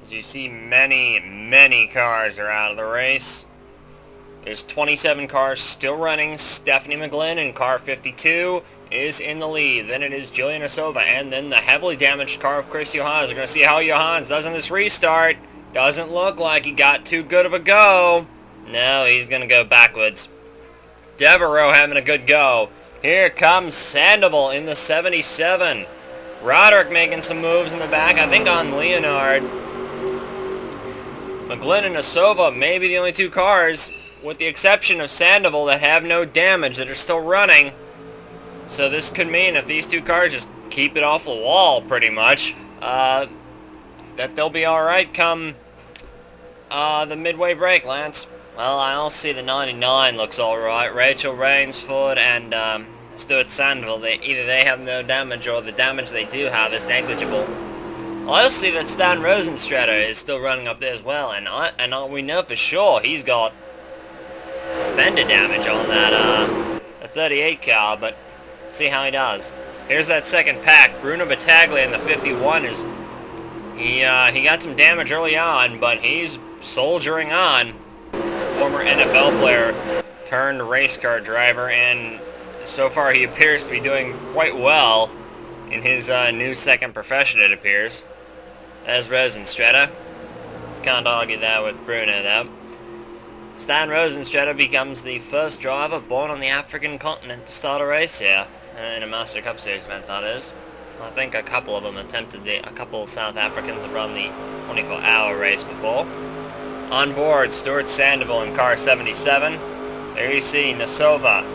As you see, many cars are out of the race. There's 27 cars still running. Stephanie McGlynn in car 52 is in the lead. Then it is Jillian Asova, and then the heavily damaged car of Chris Johans. We're going to see how Johans does in this restart. Doesn't look like he got too good of a go. No, he's going to go backwards. Devereaux having a good go. Here comes Sandoval in the 77. Roderick making some moves in the back, I think on Leonard. McGlynn and Asova may be the only two cars, with the exception of Sandoval, that have no damage, that are still running. So this could mean if these two cars just keep it off the wall, pretty much, that they'll be alright come the midway break, Lance. Well, I also see the 99 looks alright. Rachel Rainsford and Stuart Sandoval, either they have no damage or the damage they do have is negligible. I also see that Stan Rosenstrater is still running up there as well, and we know for sure he's got fender damage on that 38 car, but see how he does. Here's that second pack. Bruno Battaglia in the 51 is he got some damage early on, but he's soldiering on. Former NFL player turned race car driver, and so far he appears to be doing quite well in his new second profession, it appears. As Rosenstrater. Can't argue that with Bruno, though. Stan Rosenstrater becomes the first driver born on the African continent to start a race here. In a Master Cup Series event, that is. I think a couple of them attempted a couple of South Africans have run the 24-hour race before. On board, Stuart Sandoval in car 77. There you see Nasova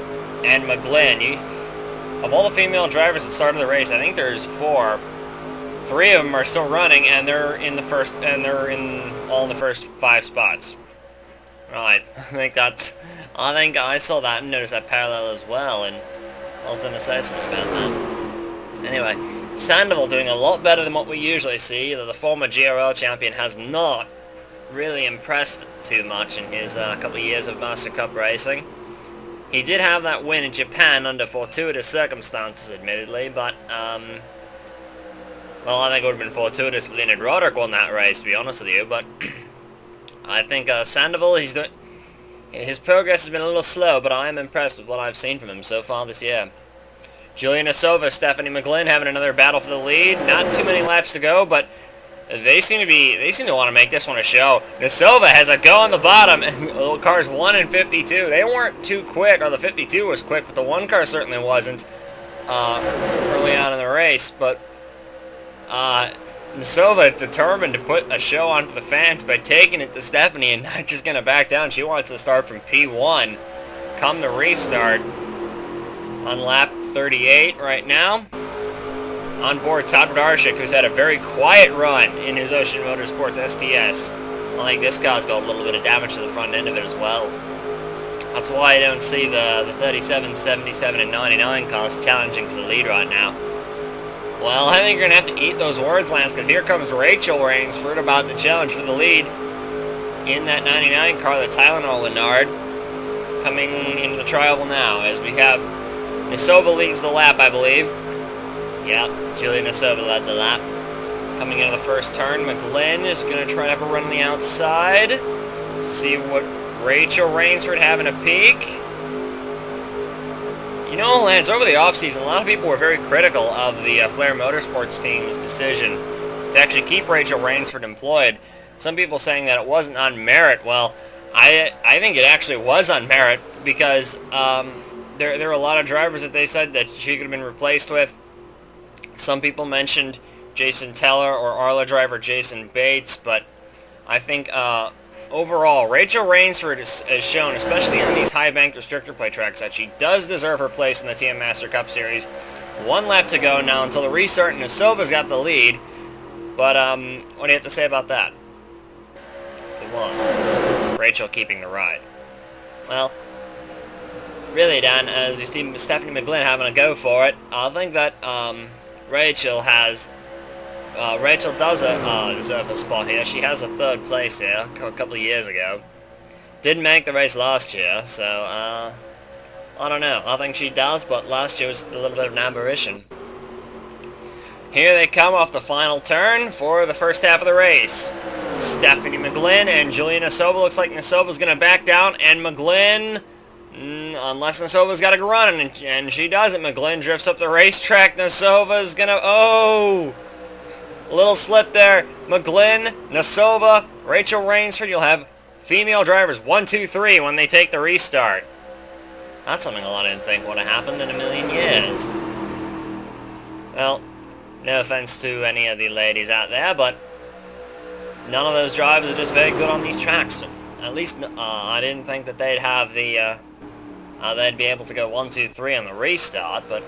and McGlynn. Of all the female drivers that started the race, I think there's 4. 3 of them are still running, and they're in the first, and they're in all in the first 5 spots. Right, I think I saw that and noticed that parallel as well, and I was going to say something about that. Anyway, Sandoval doing a lot better than what we usually see. The former GRL champion has not really impressed too much in his couple of years of Master Cup racing. He did have that win in Japan under fortuitous circumstances, admittedly, but well, I think it would have been fortuitous if Leonard Roderick won that race, to be honest with you, but I think Sandoval, his progress has been a little slow, but I am impressed with what I've seen from him so far this year. Jillian Asova, Stephanie McGlynn having another battle for the lead. Not too many laps to go, but they seem to want to make this one a show. Nasova has a go on the bottom, and cars 1 and 52. They weren't too quick, or the 52 was quick, but the 1 car certainly wasn't early on in the race. But Nasova determined to put a show on for the fans by taking it to Stephanie and not just going to back down. She wants to start from P1. Come the restart on lap 38 right now. On board, Todd Darshik, who's had a very quiet run in his Ocean Motorsports STS. I think this car's got a little bit of damage to the front end of it as well. That's why I don't see the 37, 77, and 99 cars challenging for the lead right now. Well, I think you're going to have to eat those words, Lance, because here comes Rachel Rainsford about to challenge for the lead in that 99 car, the Tylenol Leonard, coming into the trial now, as we have Nasova leads the lap, I believe. Yeah, Jillian Nasova led the lap. Coming into the first turn, McGlynn is going to try to have a run on the outside. See what Rachel Rainsford having a peek. You know, Lance, over the offseason, a lot of people were very critical of the Flair Motorsports team's decision to actually keep Rachel Rainsford employed. Some people saying that it wasn't on merit. Well, I think it actually was on merit, because there were a lot of drivers that they said that she could have been replaced with. Some people mentioned Jason Teller or Arla driver Jason Bates, but I think overall, Rachel Rainsford has shown, especially on these high-banked restrictor plate tracks, that she does deserve her place in the TM Master Cup Series. 1 lap to go now until the restart, and Nasova's got the lead. But what do you have to say about that? 2-1. Rachel keeping the ride. Well, really, Dan, as you see Stephanie McGlynn having a go for it, I think that Rachel does deserve a spot here. She has a 3rd place here a couple of years ago. Didn't make the race last year, so I don't know. I think she does, but last year was a little bit of an aberration. Here they come off the final turn for the first half of the race. Stephanie McGlynn and Julia Nasova. Looks like Nasova's going to back down, and McGlynn, unless Nasova's got to go running, and she doesn't. McGlynn drifts up the racetrack. Nasova's going to... Oh! A little slip there. McGlynn, Nasova, Rachel Rainsford. You'll have female drivers 1, 2, 3 when they take the restart. That's something a lot didn't think would have happened in a million years. Well, no offense to any of the ladies out there, but none of those drivers are just very good on these tracks. At least I didn't think that they'd have the they'd be able to go 1, 2, 3 on the restart. But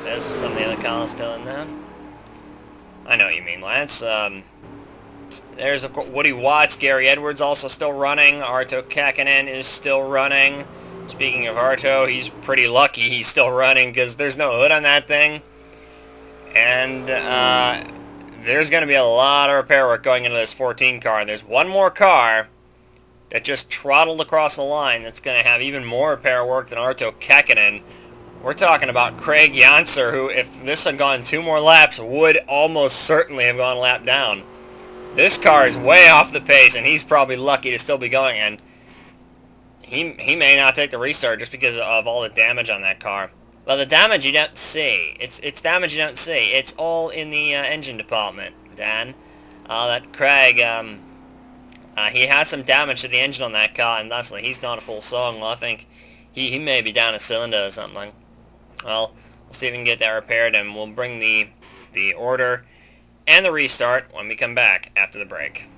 there's some of the other cars still in there. I know what you mean, Lance. There's of course Woody Watts, Gary Edwards also still running. Arto Kakkonen is still running. Speaking of Arto, he's pretty lucky he's still running because there's no hood on that thing. And there's going to be a lot of repair work going into this 14 car. And there's one more car that just trottled across the line that's going to have even more repair work than Arto Kakkonen. We're talking about Craig Janser, who, if this had gone 2 more laps, would almost certainly have gone a lap down. This car is way off the pace, and he's probably lucky to still be going, and he may not take the restart just because of all the damage on that car. Well, the damage you don't see. It's damage you don't see. It's all in the engine department, Dan. That Craig, he has some damage to the engine on that car, and thusly he's not a full song. Well, I think he may be down a cylinder or something. Well, we'll see if we can get that repaired, and we'll bring the order and the restart when we come back after the break.